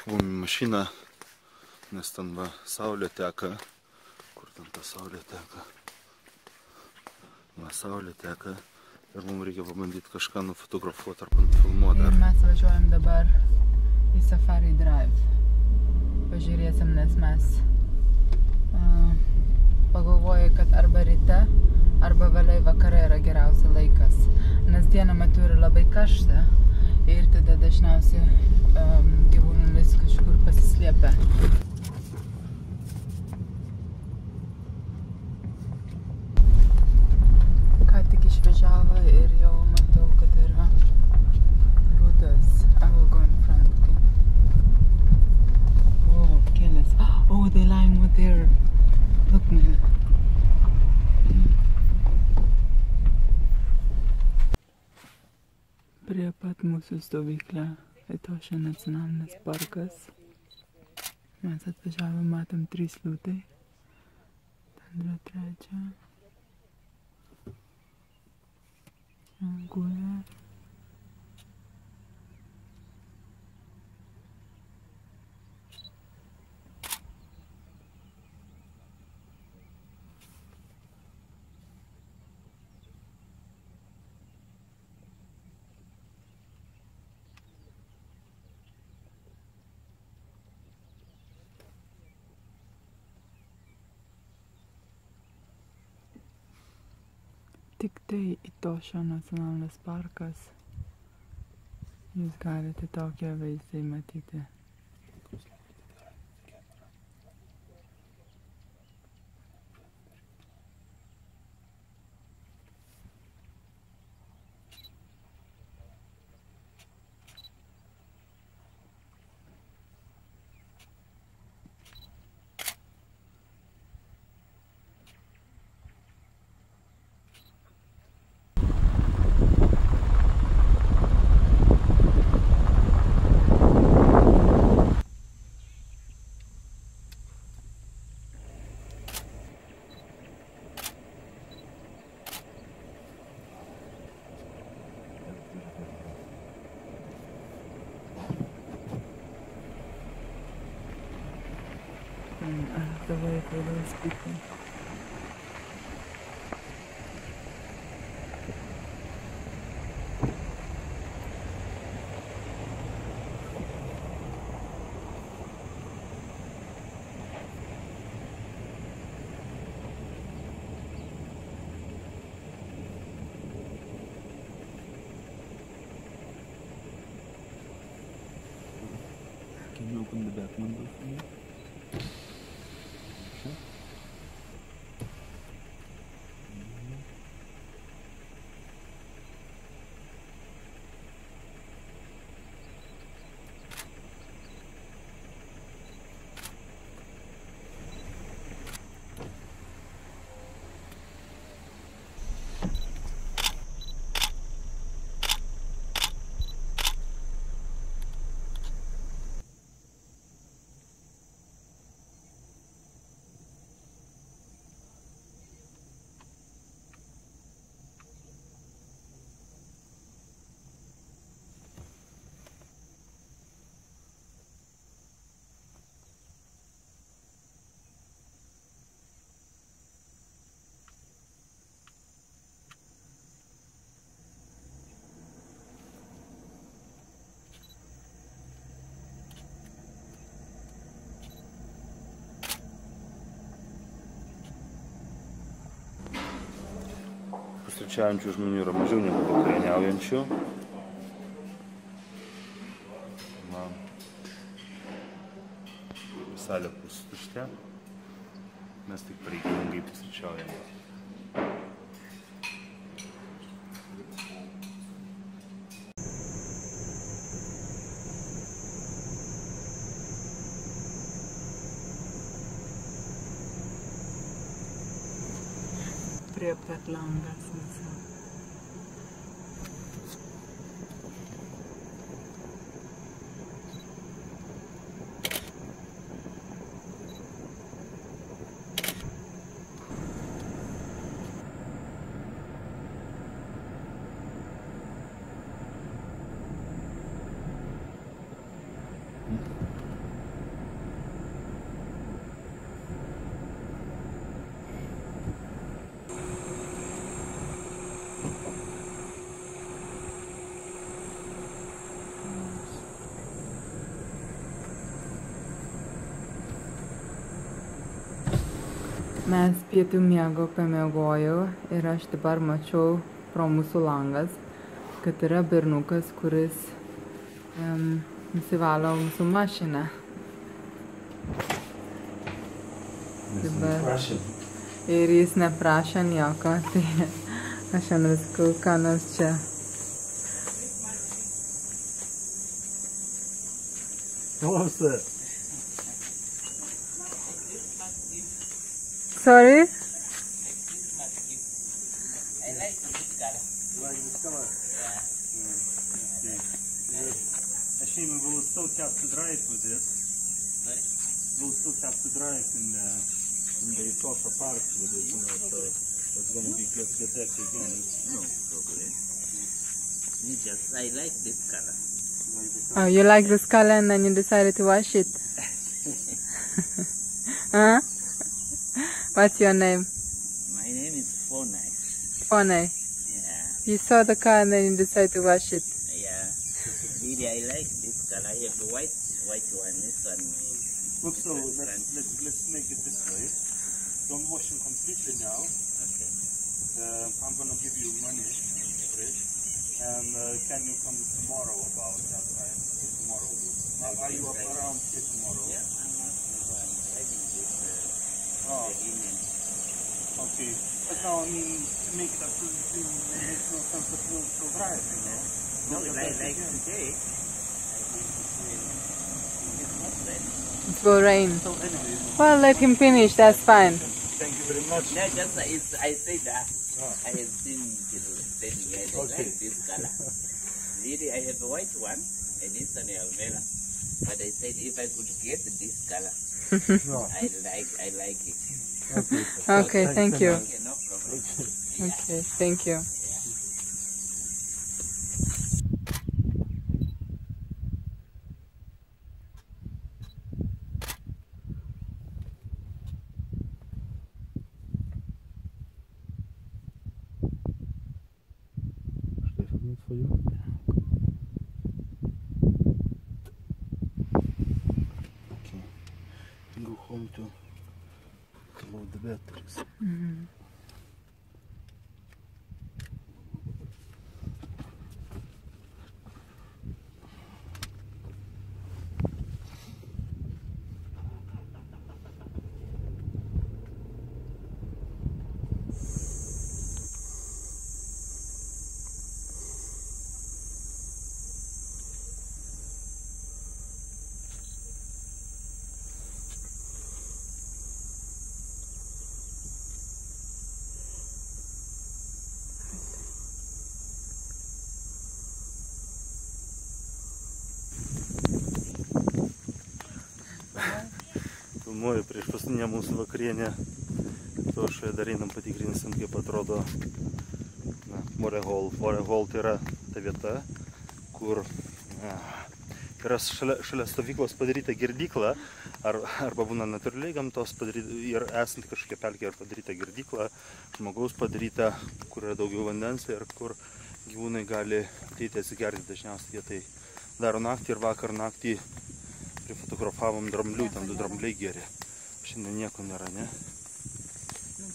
Buvom į mašiną, nes ten va saulė teka. Kur ten ta saulė teka? Va saulė teka. Ir mums reikia pabandyti kažką nufotografuoti ar nufilmuoti. Ir mes važiuojam dabar į Safari Drive. Pažiūrėsim, nes mes pagalvoju, kad arba ryte, arba vėliai vakare yra geriausia laikas. Nes dieną metu yra labai karšta ir tada dažniausiai gyvūnėlis kažkur pasislėpia. Ką tik išvažiavo ir jau matau, kad yra liūtas. I will go in front, okay? Oh, kelias. Oh, they lying with their... Look, man. Prie pat mūsų stovyklą Etosha nacionalinis parkas. Mes atvažiavome, matom 3 liūtai. Ten yra 3. Gulia. Tik tai Etosha nacionalinis parkas. Jūs galite tokią vaizdai matyti. And out of the way for those people. Can you open the back window for me? Pusryčiaujančių žmonių yra mažiau negu vakarieniaujančių. Salė pustuštė. Mes tik pareigingai pusryčiaujame. Prie pat langas visą. Mes pietų miego pamiegojau ir aš dabar mačiau pro mūsų langas, kad yra bernukas, kuris nusivalo mūsų mašiną. Dabar. Ir jis neprašė nieko, tai aš jam sakau, ką nors čia. Hello, sir. Sorry? I like this color. You like this color? Yeah. A shame we will still have to drive with this. Sorry? We'll still have to drive in the Etosha Park with it, you know, so it's going to be get dirty again. No problem. I like this color. Oh, you like this color and then you decided to wash it? Huh? What's your name? My name is Fonai. Fonai. Yeah. You saw the car and then you decided to wash it. Yeah. Really, I like this color. I have the white one. This one. Look, so let's make it this way. Don't wash them completely now. Okay. I'm going to give you money for it. And can you come tomorrow about that time? Tomorrow. Are you around here tomorrow? Yeah. I'm having this evening. Okay. But now, I mean, to make it up to it makes no sense that we'll still drive, you know? No, like today. I think it's not bad. It will rain. So anyway, Well, let him finish, that's fine. thank you very much. No, just I said that. I have seen telling I like this color. Really, I have a white one and this one Almera. But I said if I could get this color, No. I like it. Okay, thank you. Okay, no problem. Okay, thank you. For you. Okay. Go home to load the batteries. Filmuoju prieš paskutinę mūsų vakarienę. Tošoje dar einam patikrinsim, kaip atrodo More Hall. More Hall tai yra ta vieta, kur yra šalia stovyklos padaryta girdykla, arba būna natūraliai gamtos padaryta ir esant kažkokia pelkė ir padaryta girdykla, žmogaus padaryta, kur yra daugiau vandens ir kur gyvūnai gali ateiti atsigerti. Dažniausiai jie tai daro naktį ir vakar naktį prifotografavom dramblių, ten 2 drambliai geri. Šiandien nieko nėra, ne?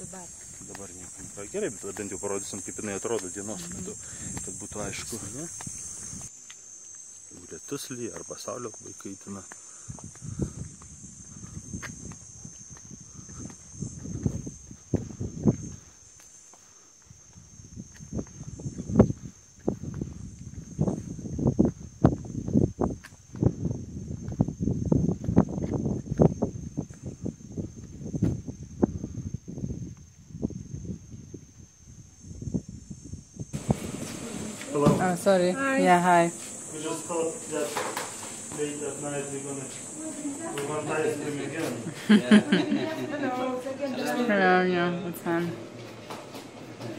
Dabar nieko nėra. Gerai, bet bent jau parodysim, kaip jinai atrodo dienos metu, kad būtų aišku, ne? Lietus lyja arba saulė labai kaitina. Hello. Oh, sorry. Hi. Yeah, hi. We just thought that late at night we want ice cream again. Yeah, that's fine.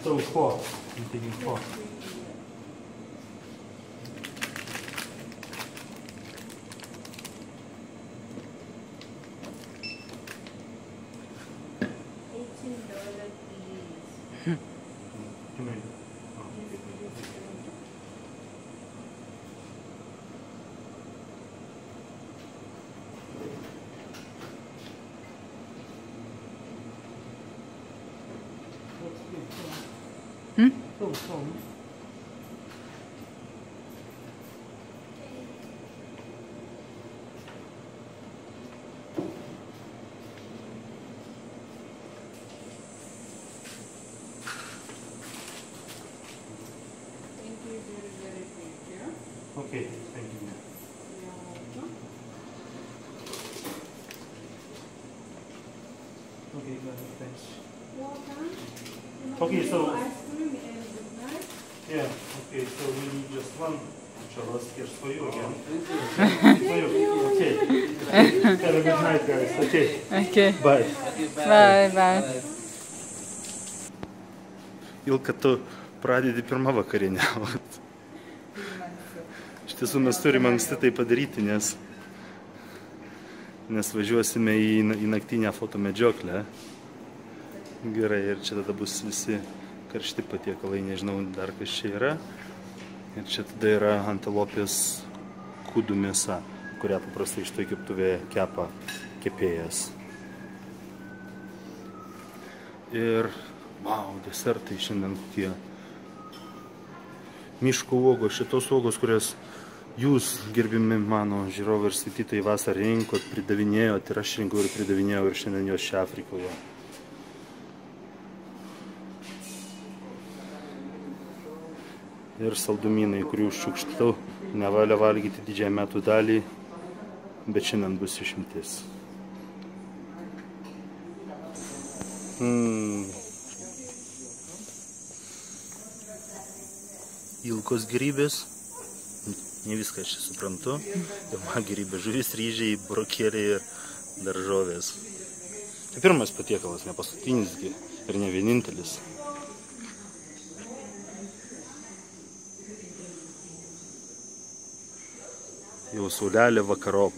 So 4. I'm taking 4. Come in. Okay, thank you. Okay, got it, thanks. Okay, so yeah, okay, so we need just one. Charles, here's for you again. For you. Okay. Have a good night, guys. Okay. Okay. Bye. Bye. Ilka, tu pradedi pirmą vakarinę. Iš tiesų mes turime anksti tai padaryti, nes važiuosime į naktinę fotomedžioklę. Gerai, ir čia tada bus visi karšti patiekalai, nežinau dar kas čia yra. Ir čia tada yra antilopės kūdų mėsa, kurią paprastai šitoj keptuvėje kepa kepėjas. Ir, wow, desertai šiandien tie miško uogos, šitos uogos, kurias jūs, gerbimi mano žiūrovai ir skaitytojai, vasarą rinkot, pridavinėjot, ir aš rinkau ir pridavinėjau, ir šiandien jos čia Afrikoje. Ir saldumynai, kurių šiukštau, nevalia valgyti didžiąją metų dalį, bet šiandien bus išimtis. Ilkos gerybės, ne viską aš suprantu, pirma gerybė, žuvis, ryžiai, burokėliai ir daržovės. Tai pirmas patiekalas, ne paskutinis ir ne vienintelis. Jau saulelė vakarop.